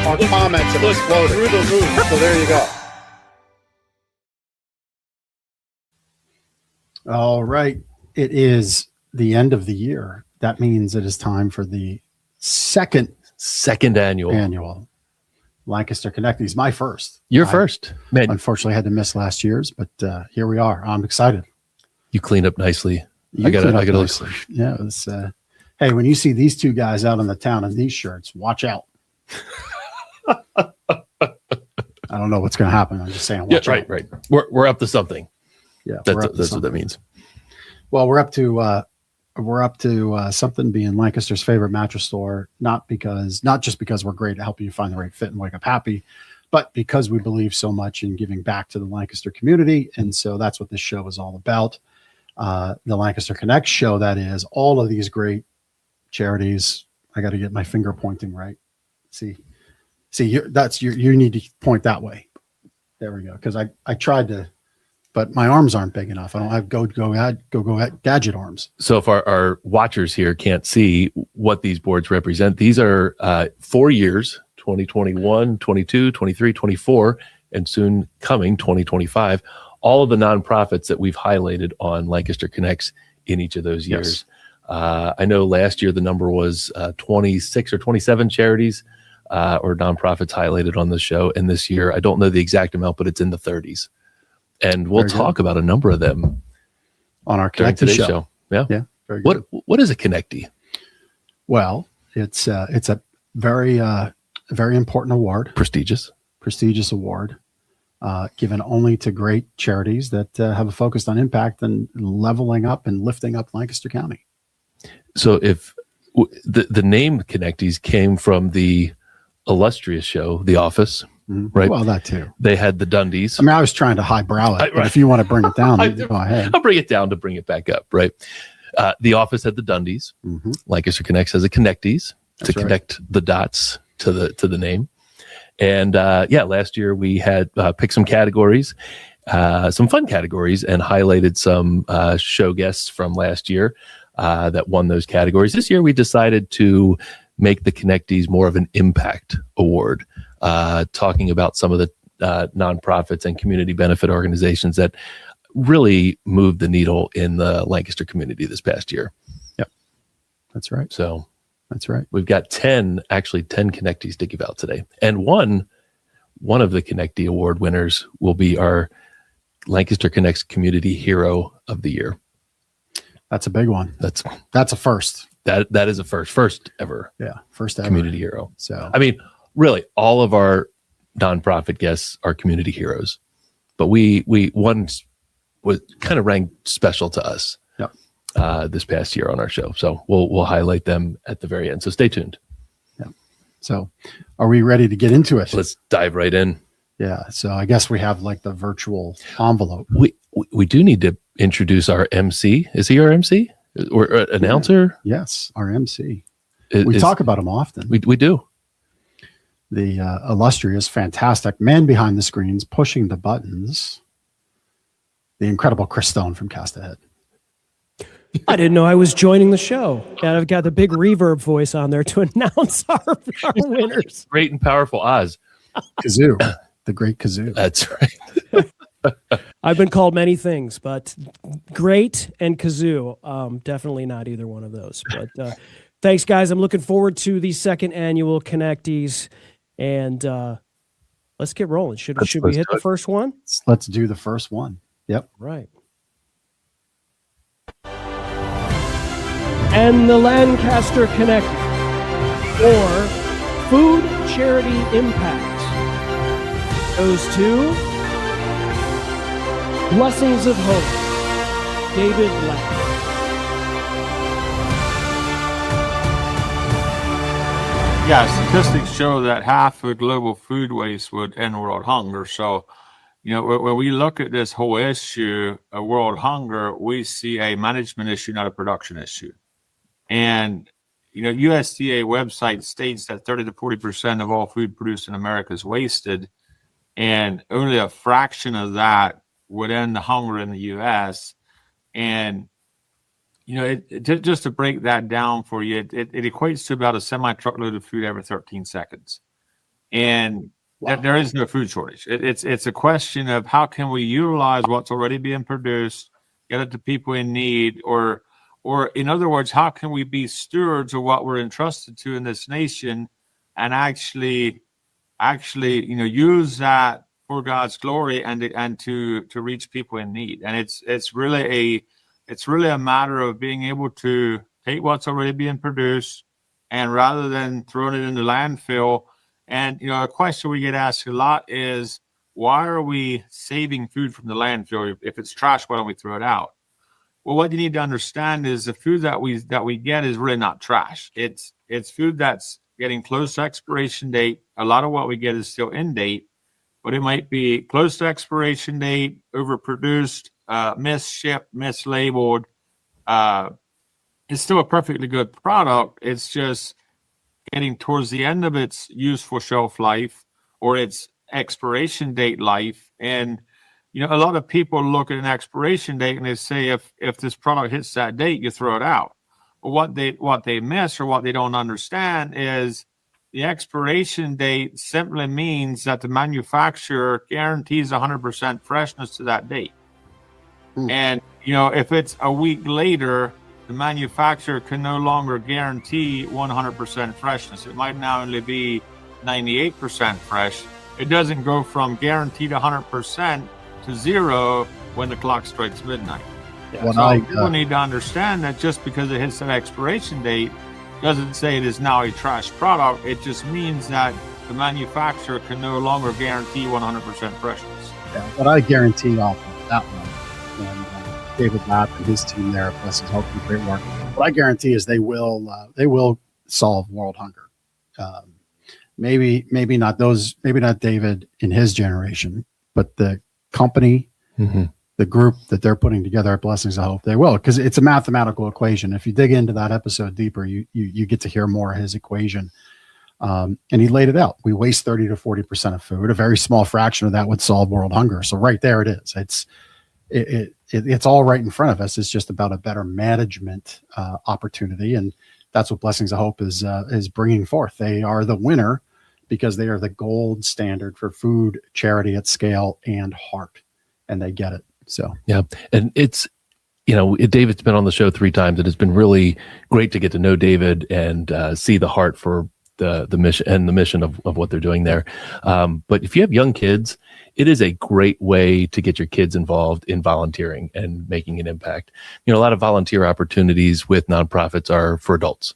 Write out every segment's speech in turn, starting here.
our comments have exploded through the roof. So there you go. All right. It is the end of the year. That means it is time for the second annual Lancaster Connecties. My first. Your first. Man, unfortunately had to miss last year's, but here we are. I'm excited. You cleaned up nicely. I got to look. Yeah. It was, hey, when you see these two guys out in the town in these shirts, watch out. I don't know what's going to happen. I'm just saying. Watch out. Right. We're up to something. Yeah, that's what that means. Well, we're up to something being Lancaster's favorite mattress store, not just because we're great at helping you find the right fit and wake up happy, but because we believe so much in giving back to the Lancaster community. And so that's what this show is all about. The Lancaster Connect show, that is, all of these great charities. I got to get my finger pointing right. See, you need to point that way. There we go. Because I tried to, but my arms aren't big enough. I don't have go gadget arms. So if our watchers here can't see what these boards represent, these are 4 years, 2021, 22, 23, 24, and soon coming 2025. All of the nonprofits that we've highlighted on Lancaster Connects in each of those years. Yes. I know last year the number was 26 or 27 charities or nonprofits highlighted on the show. And this year, I don't know the exact amount, but it's in the 30s. And we'll talk about a number of them on our today's show. Yeah. Very good. What is a connectee? Well, it's a very important award, prestigious award, given only to great charities that have a focus on impact and leveling up and lifting up Lancaster County. So if the name Connecties came from the illustrious show, The Office. Right. Well, that too. They had the Dundies. I mean, I was trying to highbrow it, but if you want to bring it down, go ahead. I'll bring it down to bring it back up. Right. The Office had the Dundies. Mm-hmm. Lancaster Connects has a Connecties to connect the dots to the name. And last year we had picked some categories, some fun categories, and highlighted some show guests from last year that won those categories. This year we decided to make the Connecties more of an impact award. Talking about some of the nonprofits and community benefit organizations that really moved the needle in the Lancaster community this past year. Yep, that's right. So that's right. We've got 10 Connecties to give out today. And one of the Connectee Award winners will be our Lancaster Connects Community Hero of the Year. That's a big one. That's a first. That is a first ever. Yeah, first ever community hero. So I mean, really, all of our nonprofit guests are community heroes, but one was kind of ranked special to us. Yep. This past year on our show, so we'll highlight them at the very end. So stay tuned. Yeah. So, are we ready to get into it? Let's dive right in. Yeah. So I guess we have like the virtual envelope. We do need to introduce our MC. Is he our MC or announcer? Yes, our MC. We talk about him often. We do. The illustrious, fantastic man behind the screens, pushing the buttons, the incredible Chris Stone from Cast Ahead. I didn't know I was joining the show. And I've got the big reverb voice on there to announce our winners. Great and powerful Oz. Kazoo, the great Kazoo. That's right. I've been called many things, but great and Kazoo, definitely not either one of those. But thanks, guys. I'm looking forward to the second annual Connecties. And let's get rolling. Should we hit the first one? Let's do the first one. Yep. Right. And the Lancaster Connect or Food Charity Impact goes to Blessings of Hope, David Lack. Yeah, statistics show that half of global food waste would end world hunger. So, when we look at this whole issue of world hunger, we see a management issue, not a production issue. And, USDA website states that 30 to 40% of all food produced in America is wasted. And only a fraction of that would end the hunger in the U.S. And, just to break that down for you, it equates to about a semi-truckload of food every 13 seconds. and there is no food shortage. It's a question of how can we utilize what's already being produced, get it to people in need, or in other words, how can we be stewards of what we're entrusted to in this nation, and actually, use that for God's glory and to reach people in need. And it's really a matter of being able to take what's already being produced, and rather than throwing it in the landfill. And a question we get asked a lot is, why are we saving food from the landfill? If it's trash, why don't we throw it out? Well, what you need to understand is the food that we get is really not trash. It's food that's getting close to expiration date. A lot of what we get is still in date, but it might be close to expiration date, overproduced, misshipped, mislabeled. It's still a perfectly good product. It's just getting towards the end of its useful shelf life or its expiration date life. And a lot of people look at an expiration date and they say, if this product hits that date, you throw it out. But what they miss or what they don't understand is the expiration date simply means that the manufacturer guarantees 100% freshness to that date. And if it's a week later, the manufacturer can no longer guarantee 100% freshness. It might now only be 98% fresh. It doesn't go from guaranteed 100% to zero when the clock strikes midnight. Yeah. So people need to understand that just because it hits that expiration date doesn't say it is now a trash product. It just means that the manufacturer can no longer guarantee 100% freshness. Yeah, what I guarantee off of that one, and David Lapp and his team there, bless his hope, do great work. What I guarantee is they will solve world hunger. Maybe not David in his generation, but the company, the group that they're putting together at Blessings of Hope, they will, because it's a mathematical equation. If you dig into that episode deeper, you get to hear more of his equation. And he laid it out. We waste 30 to 40% of food. A very small fraction of that would solve world hunger. So right there it is. It's all right in front of us. It's just about a better management opportunity, and that's what Blessings of Hope is bringing forth. They are the winner because they are the gold standard for food charity at scale and heart, and they get it. So yeah, and it's David's been on the show 3 times, and it's been really great to get to know David and see the heart for the mission and the mission of what they're doing there. But if you have young kids, it is a great way to get your kids involved in volunteering and making an impact. A lot of volunteer opportunities with nonprofits are for adults,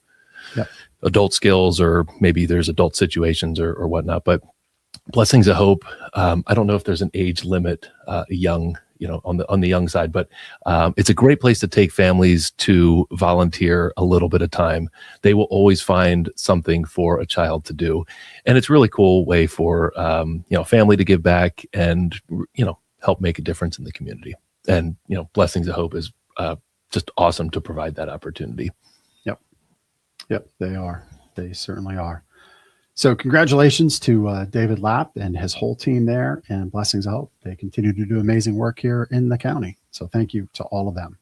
adult skills, or maybe there's adult situations or whatnot. But Blessings of Hope, I don't know if there's an age limit, young, on the young side, but it's a great place to take families to volunteer a little bit of time. They will always find something for a child to do, and it's a really cool way for family to give back and help make a difference in the community. And Blessings of Hope is just awesome to provide that opportunity. Yep, they are. They certainly are. So congratulations to David Lapp and his whole team there, and Blessings of Hope. They continue to do amazing work here in the county. So thank you to all of them.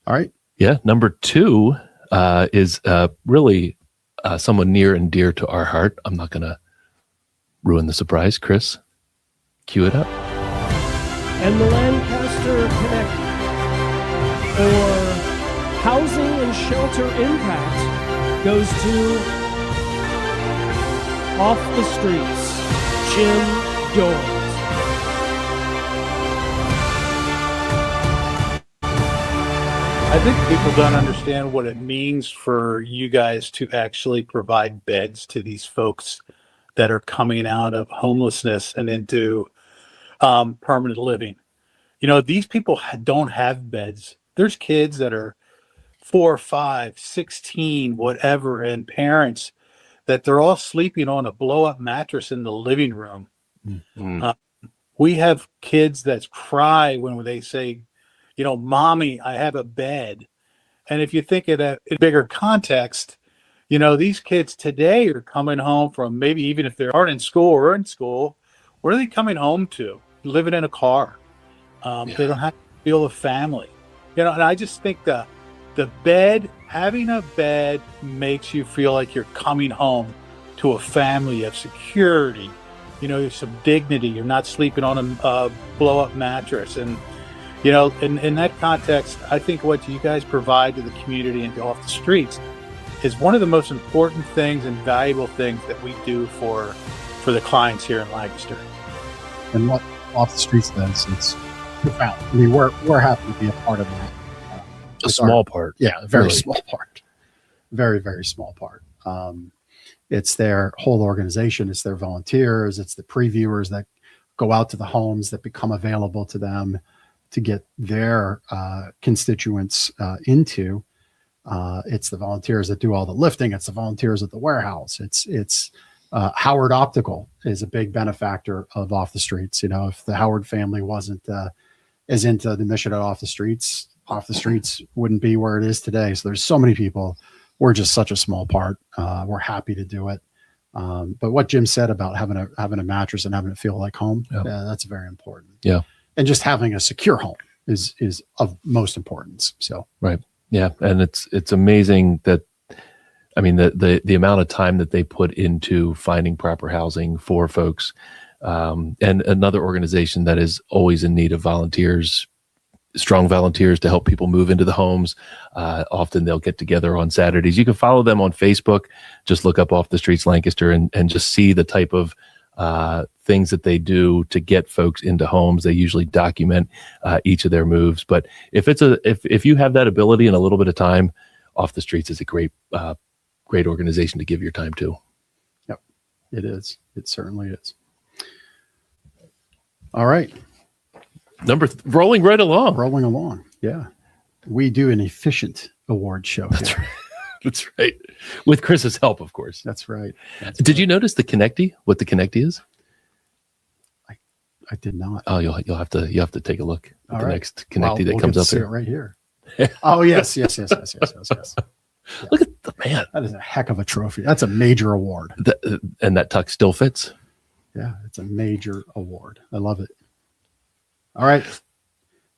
All right. Yeah. Number 2 is really someone near and dear to our heart. I'm not going to ruin the surprise. Chris, cue it up. And the Lancaster Connecties for housing and shelter impact goes to Off the Streets, Jim Doyle. I think people don't understand what it means for you guys to actually provide beds to these folks that are coming out of homelessness and into permanent living. These people don't have beds. There's kids that are 4, 5, 16, whatever, and parents that they're all sleeping on a blow-up mattress in the living room. Mm-hmm. We have kids that cry when they say, Mommy, I have a bed. And if you think of that in bigger context, these kids today are coming home from, maybe even if they aren't in school or in school, where are they coming home to? Living in a car. They don't have to feel a family. And I just think the bed, having a bed makes you feel like you're coming home to a family, you have security, you know, you have some dignity. You're not sleeping on a blow up mattress. And, you know, in that context, I think what you guys provide to the community and off the streets is one of the most important things and valuable things that we do for the clients here in Lancaster. And what Off the Streets does, it's profound. I mean, we're happy to be a part of that. A small part. Yeah, a very really. small part. Very, very small part. It's their whole organization. It's their volunteers. It's the previewers that go out to the homes that become available to them to get their constituents into. It's the volunteers that do all the lifting. It's the volunteers at the warehouse. It's Howard Optical is a big benefactor of Off the Streets. You know, if the Howard family wasn't as into the mission of Off the Streets wouldn't be where it is today. So there's so many people. We're just such a small part. We're happy to do it. But what Jim said about having a mattress and having it feel like home, that's very important. Yeah. And just having a secure home is of most importance. So right. Yeah. And it's amazing that, I mean, the amount of time that they put into finding proper housing for folks, and another organization that is always in need of volunteers, strong volunteers to help people move into the homes. Often they'll get together on Saturdays. You can follow them on Facebook. Just look up Off the Streets Lancaster and just see the type of things that they do to get folks into homes. They usually document each of their moves. But if you have that ability and a little bit of time, Off the Streets is a great organization to give your time to. Yep, it is. It certainly is. All right. Rolling right along. Yeah. We do an efficient award show. That's right. That's right. With Chris's help, of course. That's right. Did you notice the Connectie? What the Connectie is? I did not. Oh, you'll have to take a look at All the right. next Connectie that we'll comes get to up see here. it right here. Oh, yes. Look at the man. That is a heck of a trophy. That's a major award. And that tuck still fits. Yeah, it's a major award. I love it. All right.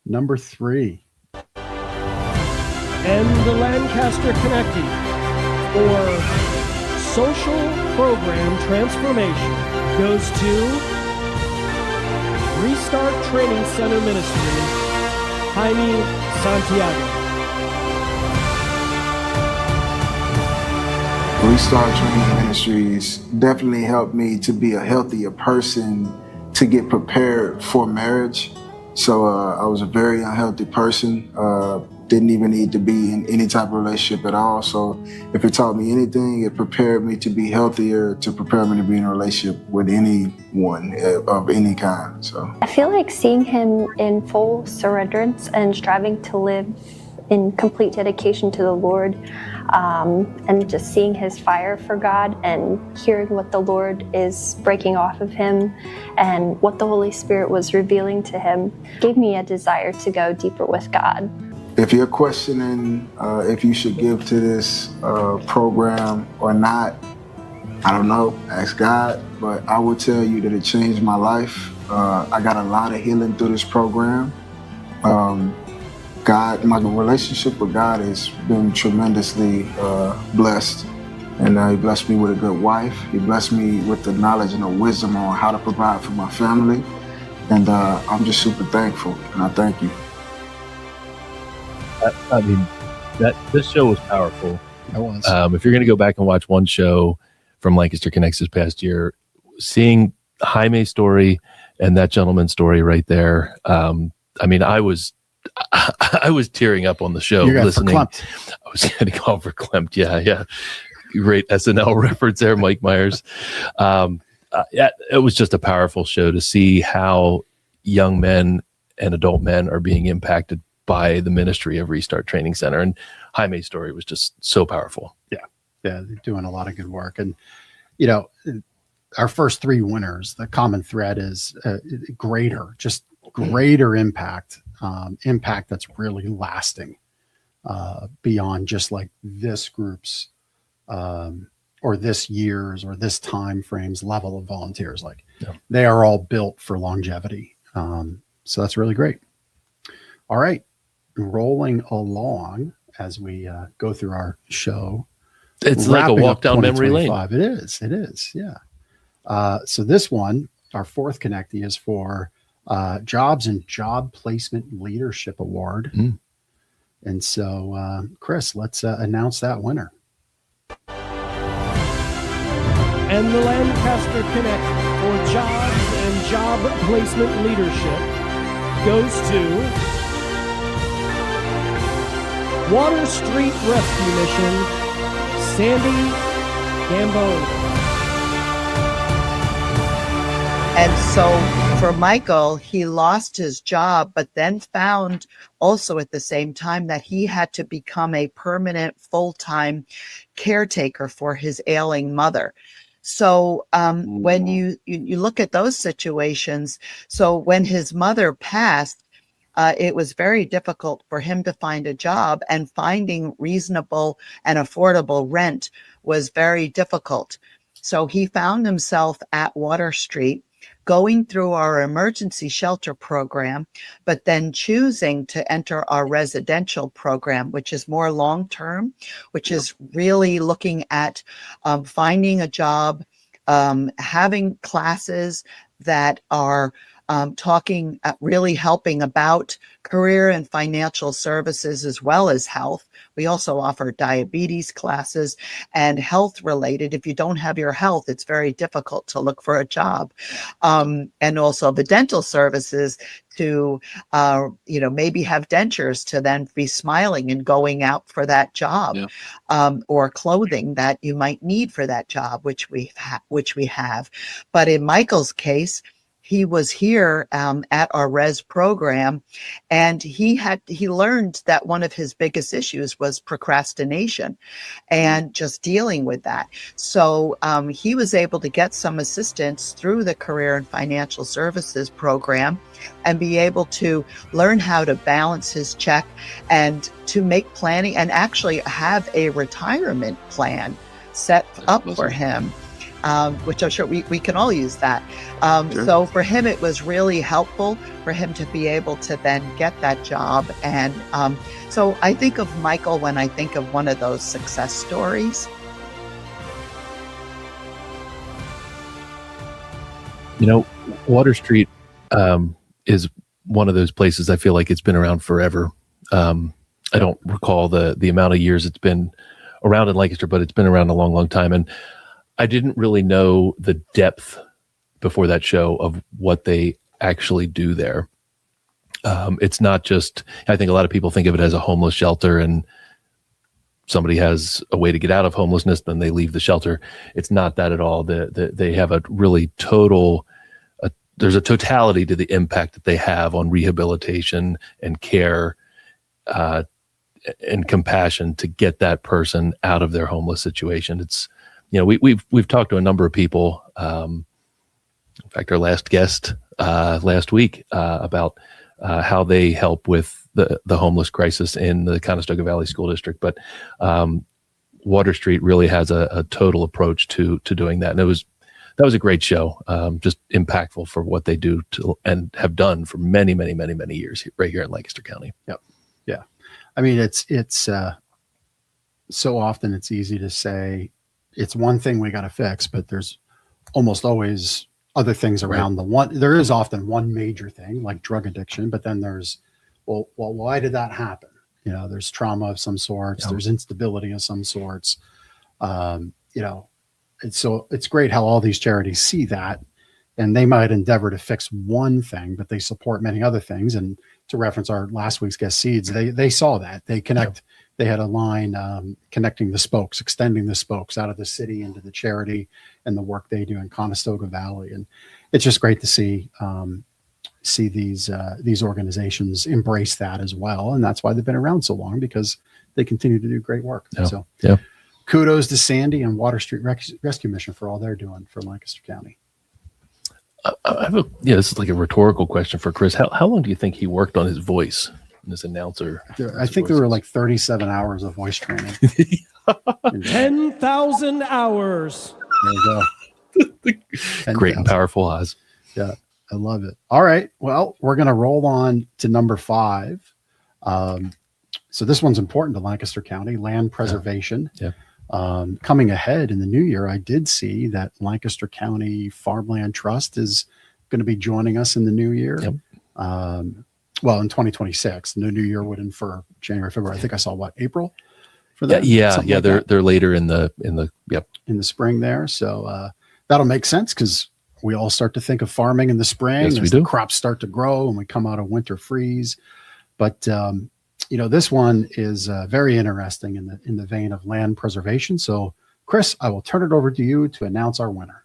Number 3. And the Lancaster Connecties for social program transformation goes to Restart Training Center Ministry, Jaime Santiago. Restart Training Ministries definitely helped me to be a healthier person, to get prepared for marriage. So I was a very unhealthy person, didn't even need to be in any type of relationship at all. So if it taught me anything, it prepared me to be healthier, to prepare me to be in a relationship with anyone of any kind. So I feel like seeing him in full surrenderance and striving to live in complete dedication to the Lord, and just seeing his fire for God and hearing what the Lord is breaking off of him and what the Holy Spirit was revealing to him gave me a desire to go deeper with God. if you're questioning if you should give to this program or not, I don't know, ask God, but I will tell you that it changed my life. I got a lot of healing through this program. My relationship with God has been tremendously blessed. And he blessed me with a good wife. He blessed me with the knowledge and the wisdom on how to provide for my family. And I'm just super thankful, and I thank you. I mean, this show was powerful. It was. If you're going to go back and watch one show from Lancaster Connects this past year, seeing Jaime's story and that gentleman's story right there, I mean, I was tearing up on the show listening. I was getting all verklempt. Yeah. Great SNL reference there, Mike Myers. It was just a powerful show to see how young men and adult men are being impacted by the ministry of Restart Training Center. And Jaime's story was just so powerful. Yeah, they're doing a lot of good work. And, you know, our first three winners, the common thread is greater impact, impact that's really lasting beyond just like this group's or this year's or this time frame's level of volunteers. Like they are all built for longevity. So that's really great. All right. Rolling along as we go through our show. It's like a wrapping walk up down memory lane. 2025. It is. Yeah. So this one, our fourth connectee, is for Jobs and Job Placement Leadership Award. And so, Chris, let's announce that winner. And the Lancaster Connect for Jobs and Job Placement Leadership goes to Water Street Rescue Mission, Sandy Gambone. And so for Michael, he lost his job, but then found also at the same time that he had to become a permanent full-time caretaker for his ailing mother. So when you look at those situations, so when his mother passed, it was very difficult for him to find a job, and finding reasonable and affordable rent was very difficult. So he found himself at Water Street, going through our emergency shelter program, but then choosing to enter our residential program, which is more long-term, which is really looking at finding a job, having classes that are really helping about career and financial services as well as health. We also offer diabetes classes and health related. If you don't have your health, it's very difficult to look for a job. And also the dental services to, maybe have dentures to then be smiling and going out for that job, or clothing that you might need for that job, which we have. But in Michael's case, he was here at our res program, and he learned that one of his biggest issues was procrastination and just dealing with that. So he was able to get some assistance through the Career and Financial Services program and be able to learn how to balance his check and to make planning and actually have a retirement plan set up for him. Which I'm sure we can all use that. Sure. So for him, it was really helpful for him to be able to then get that job. And so I think of Michael when I think of one of those success stories. Water Street is one of those places I feel like it's been around forever. I don't recall the amount of years it's been around in Lancaster, but it's been around a long, long time. And I didn't really know the depth before that show of what they actually do there. It's not just, I think a lot of people think of it as a homeless shelter and somebody has a way to get out of homelessness, then they leave the shelter. It's not that at all. They have a really there's a totality to the impact that they have on rehabilitation and care and compassion to get that person out of their homeless situation. It's, we've talked to a number of people. In fact, our last guest last week about how they help with the homeless crisis in the Conestoga Valley School District. But Water Street really has a total approach to doing that, and that was a great show. Just impactful for what they do and have done for many, many, many, many years right here in Lancaster County. Yep. Yeah. I mean, it's so often it's easy to say, it's one thing we got to fix, but there's almost always other things around the one. There is often one major thing like drug addiction, but then there's, well, why did that happen? There's trauma of some sorts. There's instability of some sorts. And so it's great how all these charities see that, and they might endeavor to fix one thing, but they support many other things. And to reference our last week's guest Seeds, they saw that. They connect. Yep. They had a line connecting the spokes, extending the spokes out of the city into the charity and the work they do in Conestoga Valley. And it's just great to see these organizations embrace that as well. And that's why they've been around so long, because they continue to do great work. Yeah. So kudos to Sandy and Water Street Rescue Mission for all they're doing for Lancaster County. This is like a rhoritorical question for Chris. How long do you think he worked on his voice? This announcer, I think there were like 37 hours of voice training. 10,000 hours. There you go. Great and powerful Oz. Yeah, I love it. All right. Well, we're going to roll on to number 5. So this one's important to Lancaster County, land preservation. Yeah. Coming ahead in the new year, I did see that Lancaster County Farmland Trust is going to be joining us in the new year. Yep. Well, in 2026, the new year would infer January, February. I think I saw April for that. Yeah. Like They're later in the spring there. So that'll make sense because we all start to think of farming in the spring Yes, we as do. the crops start to grow and we come out of winter freeze. But this one is very interesting in the vein of land preservation. So, Chris, I will turn it over to you to announce our winner.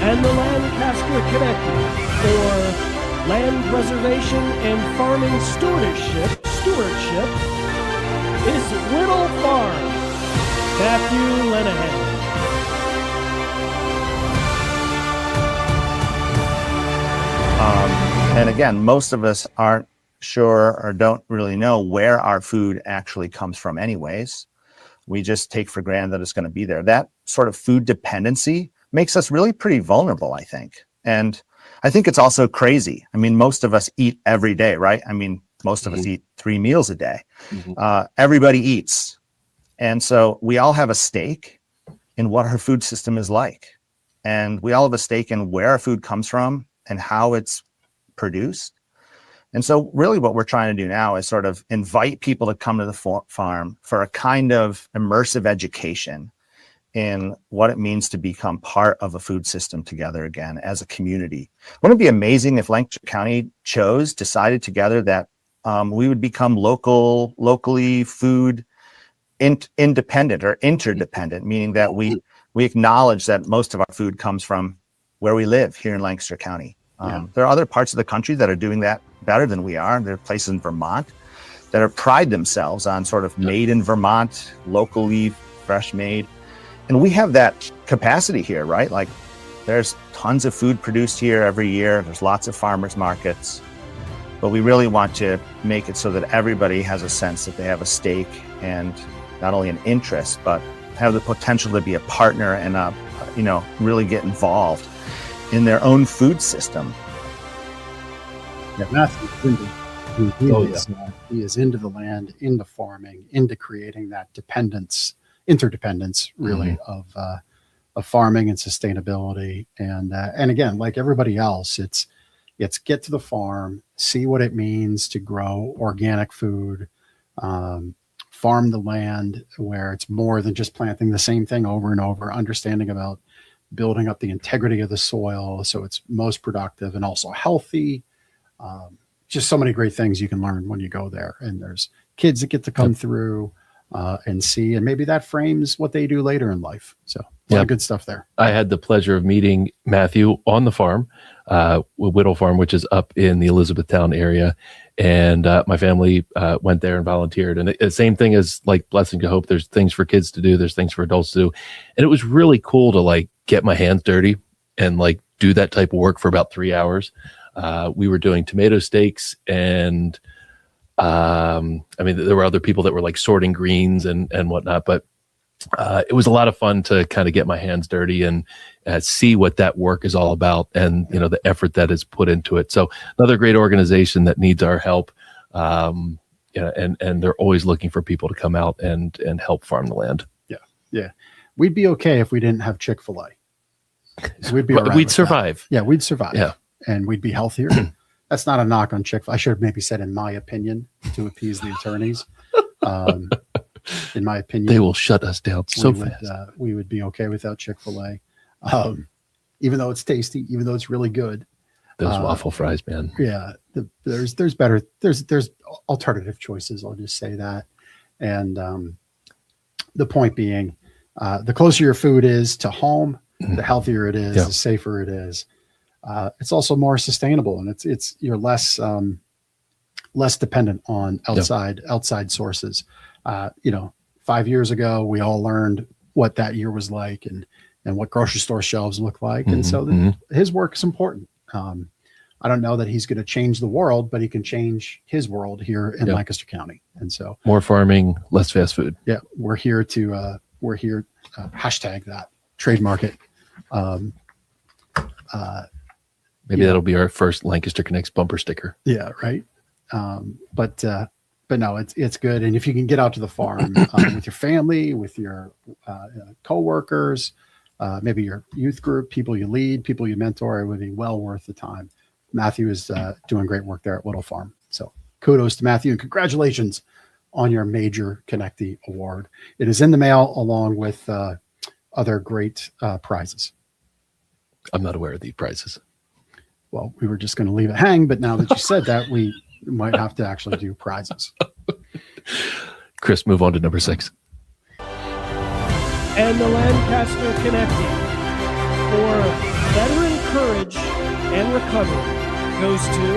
And the Lancaster Connecties for land preservation and farming stewardship is Whittle Farm, Matthew Lenahan. And again, most of us aren't sure or don't really know where our food actually comes from anyways. We just take for granted that it's going to be there. That sort of food dependency makes us really pretty vulnerable, I think. And I think it's also crazy. I mean, most of us eat every day, right? I mean, most of us eat 3 meals a day. Everybody eats. And so we all have a stake in what our food system is like. And we all have a stake in where our food comes from and how it's produced. And so really what we're trying to do now is sort of invite people to come to the farm for a kind of immersive education in what it means to become part of a food system together again as a community. Wouldn't it be amazing if Lancaster County decided together that we would become locally food independent or interdependent, meaning that we acknowledge that most of our food comes from where we live here in Lancaster County. There are other parts of the country that are doing that better than we are. There are places in Vermont that are pride themselves on sort of made in Vermont, locally fresh made. And we have that capacity here, right? Like there's tons of food produced here every year. There's lots of farmers markets, but we really want to make it so that everybody has a sense that they have a stake and not only an interest, but have the potential to be a partner and really get involved in their own food system. Yeah, Matthew, he is into the land, into farming, into creating that interdependence, really, of farming and sustainability. And again, like everybody else, it's get to the farm, see what it means to grow organic food, farm the land where it's more than just planting the same thing over and over, understanding about building up the integrity of the soil so it's most productive and also healthy. Just so many great things you can learn when you go there. And there's kids that get to come through and see, and maybe that frames what they do later in life. So a lot of good stuff there. I had the pleasure of meeting Matthew on the farm, Whittle Farm, which is up in the Elizabethtown area. And my family went there and volunteered. And the same thing as like Blessing to Hope. There's things for kids to do. There's things for adults to do. And it was really cool to like get my hands dirty and like do that type of work for about 3 hours. We were doing tomato steaks and there were other people that were like sorting greens and whatnot, but it was a lot of fun to kind of get my hands dirty and see what that work is all about and, the effort that is put into it. So another great organization that needs our help. And they're always looking for people to come out and help farm the land. Yeah. We'd be okay if we didn't have Chick-fil-A. We'd be all right. We'd survive. Yeah, we'd survive. Yeah. And we'd be healthier. That's not a knock on Chick-fil-A. I should have maybe said in my opinion to appease the attorneys. In my opinion, they will shut us down so fast. We would be okay without Chick-fil-A. Even though it's tasty, even though it's really good. Those waffle fries, man. Yeah. There's better, there's alternative choices. I'll just say that. And the point being, the closer your food is to home, the healthier it is, the safer it is. It's also more sustainable, and it's you're less dependent on outside sources. 5 years ago, we all learned what that year was like and what grocery store shelves look like. And so his work is important. I don't know that he's going to change the world, but he can change his world here in Lancaster County. And so more farming, less fast food. Yeah. We're here hashtag that, trademark it. Maybe that'll be our first Lancaster Connects bumper sticker. Yeah. Right. But no, it's good. And if you can get out to the farm with your family, with your coworkers, maybe your youth group, people you lead, people you mentor, it would be well worth the time. Matthew is doing great work there at Little Farm. So kudos to Matthew and congratulations on your major Connectee award. It is in the mail along with other great prizes. I'm not aware of the prizes. Well, we were just going to leave it hang, but now that you said that, we might have to actually do prizes. Chris, move on to number 6. And the Lancaster Connectie for veteran courage and recovery goes to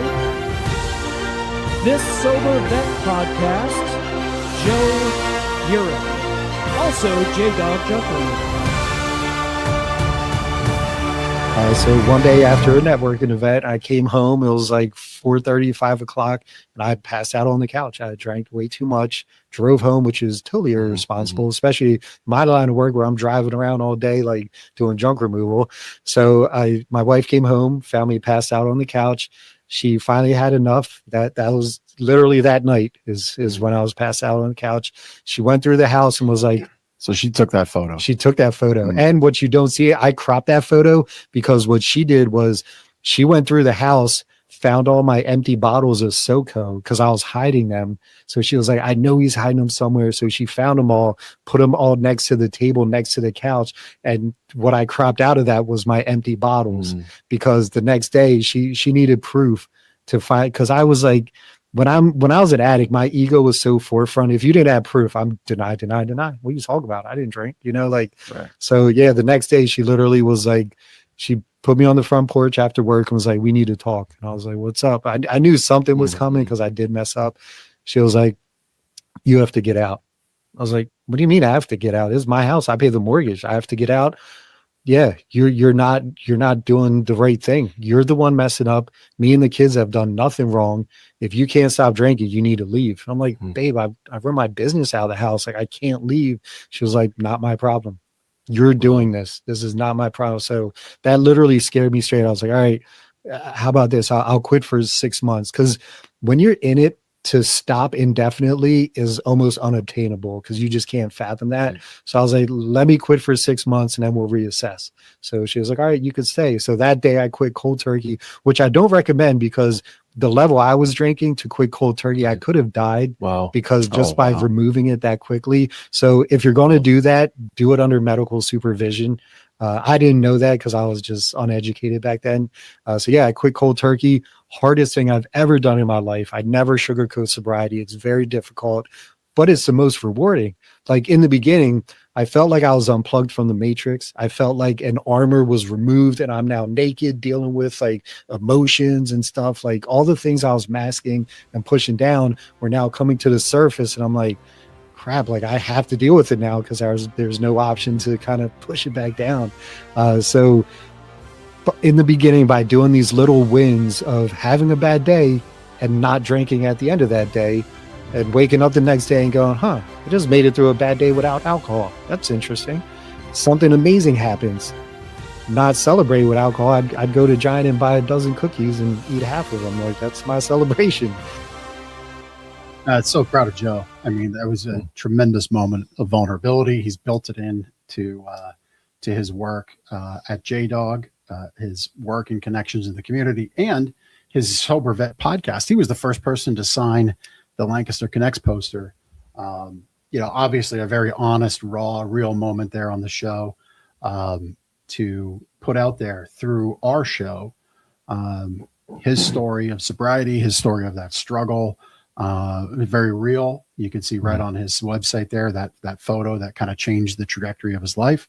This Sober Vet Podcast, Joe Urick. Also, J-Dog Jumper. So one day after a networking event, I came home. It was like 4:30, 5 o'clock, and I passed out on the couch. I drank way too much, drove home, which is totally irresponsible, especially my line of work where I'm driving around all day, like doing junk removal. So my wife came home, found me passed out on the couch. She finally had enough. That was literally that night is when I was passed out on the couch. She went through the house and was like, so she took that photo. She took that photo. And what you don't see, I cropped that photo because what she did was she went through the house, found all my empty bottles of SoCo because I was hiding them. So she was like, I know he's hiding them somewhere. So she found them all, put them all next to the table, next to the couch. And what I cropped out of that was my empty bottles because the next day she needed proof to find, because I was like, when I was an addict, my ego was so forefront. If you didn't have proof, I'm deny. What are you talking about? I didn't drink, right. So yeah, the next day she literally was like, she put me on the front porch after work and was like, we need to talk. And I was like, what's up? I knew something was coming because I did mess up. She was like, you have to get out. I was like, what do you mean I have to get out? This is my house. I pay the mortgage. I have to get out. Yeah, you're not doing the right thing. You're the one messing up. Me and the kids have done nothing wrong. If you can't stop drinking, you need to leave. I'm like, babe, I run my business out of the house. Like, I can't leave. She was like, not my problem. You're doing this. This is not my problem. So that literally scared me straight. I was like, all right, how about this? I'll quit for 6 months. Because when you're in it, to stop indefinitely is almost unobtainable because you just can't fathom that. So I was like, let me quit for 6 months and then we'll reassess. So she was like, all right, you could stay. So that day I quit cold turkey, which I don't recommend because the level I was drinking to quit cold turkey, I could have died. Wow. Because just by removing it that quickly. So if you're going to do that, do it under medical supervision. I didn't know that because I was just uneducated back then. So yeah, I quit cold turkey. Hardest thing I've ever done in my life. I never sugarcoat sobriety. It's very difficult, but it's the most rewarding. Like in the beginning, I felt like I was unplugged from the matrix. I felt like an armor was removed and I'm now naked dealing with like emotions and stuff. Like all the things I was masking and pushing down were now coming to the surface. And I'm like, crap, like I have to deal with it now because there's no option to kind of push it back down. So in the beginning, by doing these little wins of having a bad day and not drinking at the end of that day and waking up the next day and going, I just made it through a bad day without alcohol. That's interesting. Something amazing happens. Not celebrate with alcohol. I'd go to Giant and buy a dozen cookies and eat half of them. Like that's my celebration. So proud of Joe. I mean, that was a tremendous moment of vulnerability. He's built it in to his work at J-Dog, his work and connections in the community, and his Sober Vet podcast. He was the first person to sign the Lancaster Connects poster. Obviously a very honest, raw, real moment there on the show to put out there through our show his story of sobriety, his story of that struggle. Very real. You can see right on his website there that photo that kind of changed the trajectory of his life.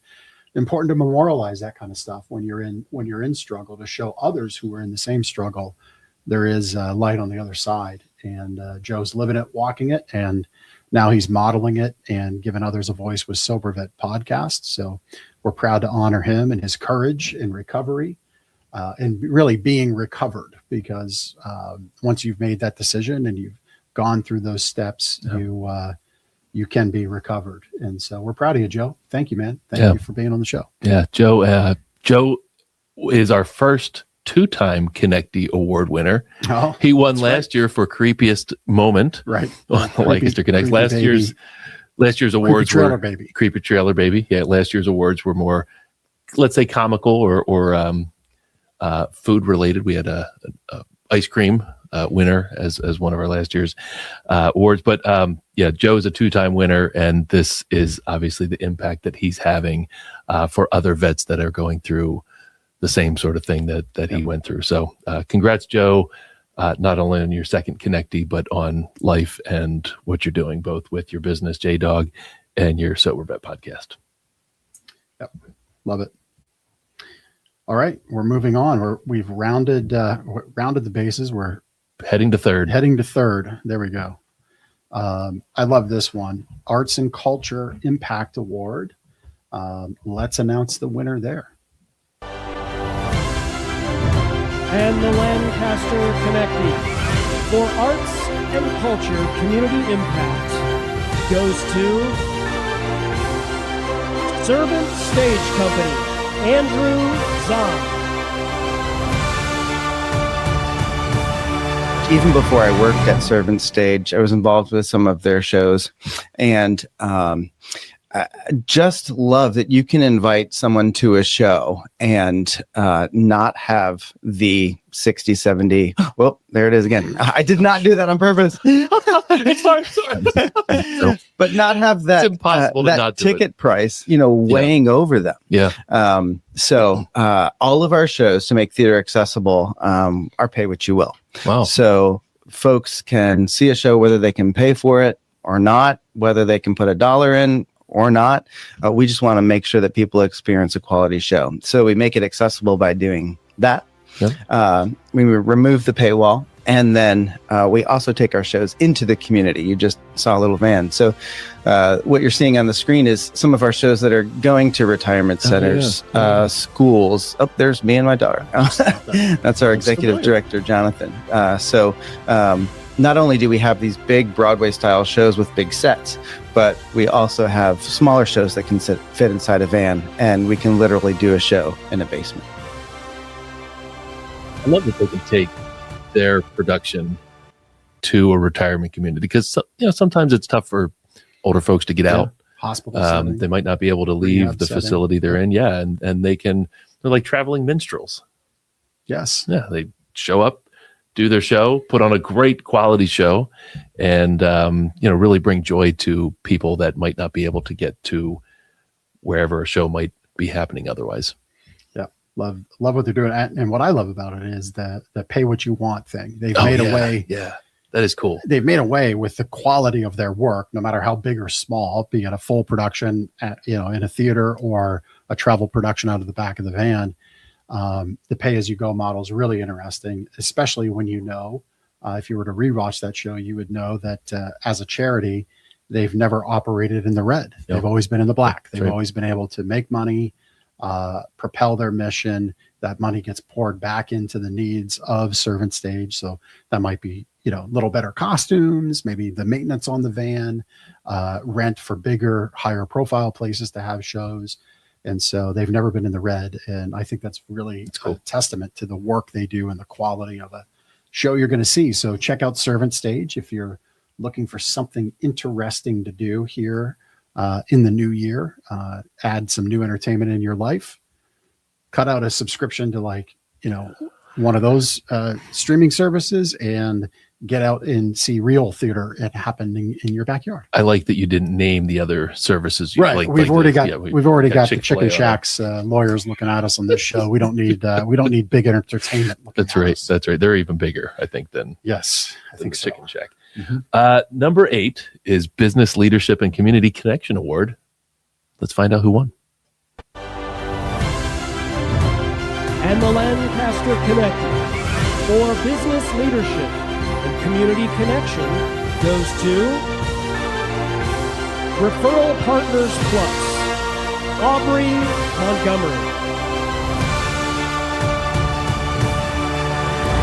Important to memorialize that kind of stuff when you're in struggle, to show others who are in the same struggle there is light on the other side. And Joe's living it, walking it, and now he's modeling it and giving others a voice with Sober Vet podcast. So we're proud to honor him and his courage in recovery and really being recovered, because once you've made that decision and you've gone through those steps, you can be recovered. And so we're proud of you, Joe. Thank you, man. Thank you for being on the show. Yeah. Joe is our first two-time Connectee Award winner. Oh, He won that's last year for creepiest moment right. on the Lancaster Connects. Last year's awards Trailer were Baby. Creepy Trailer Baby. Yeah, last year's awards were more, let's say, comical or food related. We had a ice cream winner as one of our last year's awards. But yeah, Joe is a two-time winner, and this is obviously the impact that he's having for other vets that are going through the same sort of thing that he went through. So congrats, Joe, not only on your second Connectee, but on life and what you're doing, both with your business, J-Dog, and your Sober Vet podcast. Yep. Love it. All right, we're moving on. We've rounded the bases. We're heading to third. There we go. I love this one. Arts and Culture Impact Award. Let's announce the winner there. And the Lancaster Connecties for Arts and Culture Community Impact goes to Servant Stage Company, Andrew Zahn. Even before I worked at Servant Stage, I was involved with some of their shows, and I just love that you can invite someone to a show and not have the 60, 70. Well, there it is again. I did not do that on purpose. sorry. But not have that, It's impossible to that not do ticket price, weighing over them. Yeah. So all of our shows, to make theater accessible, are pay what you will. Wow. So folks can see a show whether they can pay for it or not, whether they can put $1 in or not. We just want to make sure that people experience a quality show. So we make it accessible by doing that. Yep. We remove the paywall, and then we also take our shows into the community. You just saw a little van. So what you're seeing on the screen is some of our shows that are going to retirement centers, schools. Oh, there's me and my daughter. That's our executive director, Jonathan. So not only do we have these big Broadway style shows with big sets, but we also have smaller shows that can fit inside a van, and we can literally do a show in a basement. I love that they can take their production to a retirement community, because sometimes it's tough for older folks to get out. Hospital setting. They might not be able to leave Rehab the setting. facility they're in. Yeah, and they're like traveling minstrels. Yes. Yeah, they show up, do their show, put on a great quality show, and really bring joy to people that might not be able to get to wherever a show might be happening otherwise. Yeah, love what they're doing, and what I love about it is the pay what you want thing. They've made a way. Yeah, that is cool. They've made a way with the quality of their work, no matter how big or small, be it a full production in a theater or a travel production out of the back of the van. The pay-as-you-go model is really interesting, especially when if you were to rewatch that show, you would know that as a charity, they've never operated in the red. Yep. They've always been in the black. They've always been able to make money, propel their mission. That money gets poured back into the needs of Servant Stage. So that might be, a little better costumes, maybe the maintenance on the van, rent for bigger, higher profile places to have shows. And so they've never been in the red. And I think that's really a testament to the work they do and the quality of a show you're going to see. So check out Servant Stage if you're looking for something interesting to do here in the new year. Add some new entertainment in your life. Cut out a subscription to one of those streaming services and get out and see real theater happening in your backyard. I like that you didn't name the other services. Right. We've already got the Chicken Shacks lawyers looking at us on this show. We don't need big entertainment. That's right. That's right. They're even bigger, I think, than I think the so. Chicken Shack. Mm-hmm. Number 8 is Business Leadership and Community Connection Award. Let's find out who won. And the Lancaster Connecties for Business Leadership and Community Connection goes to Referral Partners Plus, Aubrey Montgomery.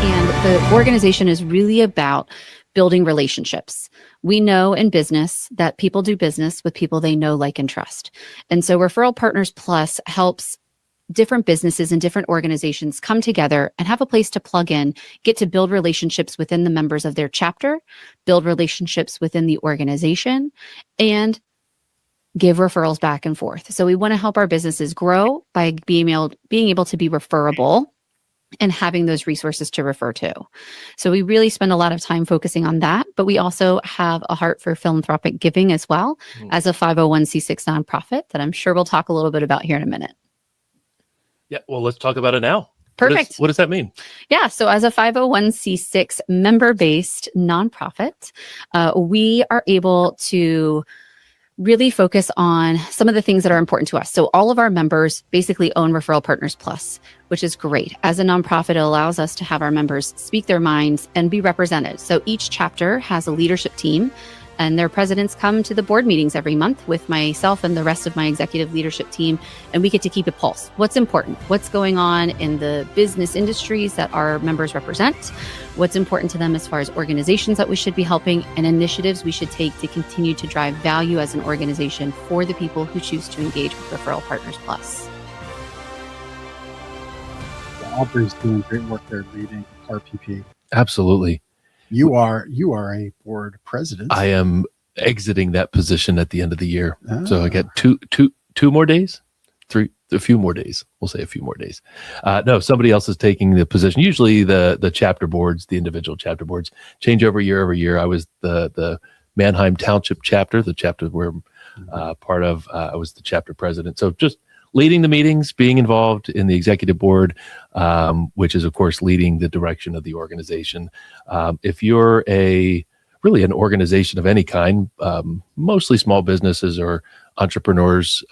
And the organization is really about building relationships. We know in business that people do business with people they know, like, and trust. And so Referral Partners Plus helps different businesses and different organizations come together and have a place to plug in, get to build relationships within the members of their chapter, build relationships within the organization, and give referrals back and forth. So we want to help our businesses grow by being able to be referable and having those resources to refer to. So we really spend a lot of time focusing on that, but we also have a heart for philanthropic giving as well as a 501c6 nonprofit that I'm sure we'll talk a little bit about here in a minute. Yeah, well, let's talk about it now. Perfect. What does that mean? Yeah, so as a 501c6 member-based nonprofit, we are able to really focus on some of the things that are important to us. So all of our members basically own Referral Partners Plus, which is great. As a nonprofit, it allows us to have our members speak their minds and be represented. So each chapter has a leadership team, and their presidents come to the board meetings every month with myself and the rest of my executive leadership team, and we get to keep a pulse. What's important? What's going on in the business industries that our members represent? What's important to them as far as organizations that we should be helping and initiatives we should take to continue to drive value as an organization for the people who choose to engage with Referral Partners Plus. Aubrey's doing great work there leading RPP. Absolutely. You are a board president. I am exiting that position at the end of the year. So I get two more days, a few more days. We'll say a few more days. No, somebody else is taking the position. Usually the chapter boards, the individual chapter boards change over year. I was the Manheim Township chapter, the chapter we're part of. I was the chapter president. So just leading the meetings, being involved in the executive board, which is, of course, leading the direction of the organization. If you're really an organization of any kind, mostly small businesses or entrepreneurs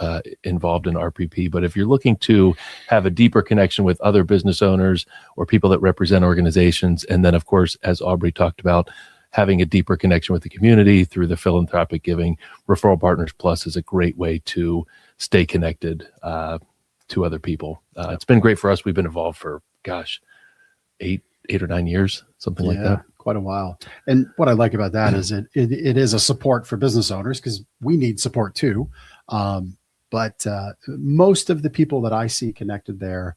involved in RPP, but if you're looking to have a deeper connection with other business owners or people that represent organizations, and then, of course, as Aubrey talked about, having a deeper connection with the community through the philanthropic giving, Referral Partners Plus is a great way to stay connected to other people. It's been great for us. We've been involved for, 8 or 9 years, something like that. Quite a while. And what I like about that is it is a support for business owners, because we need support too. But most of the people that I see connected there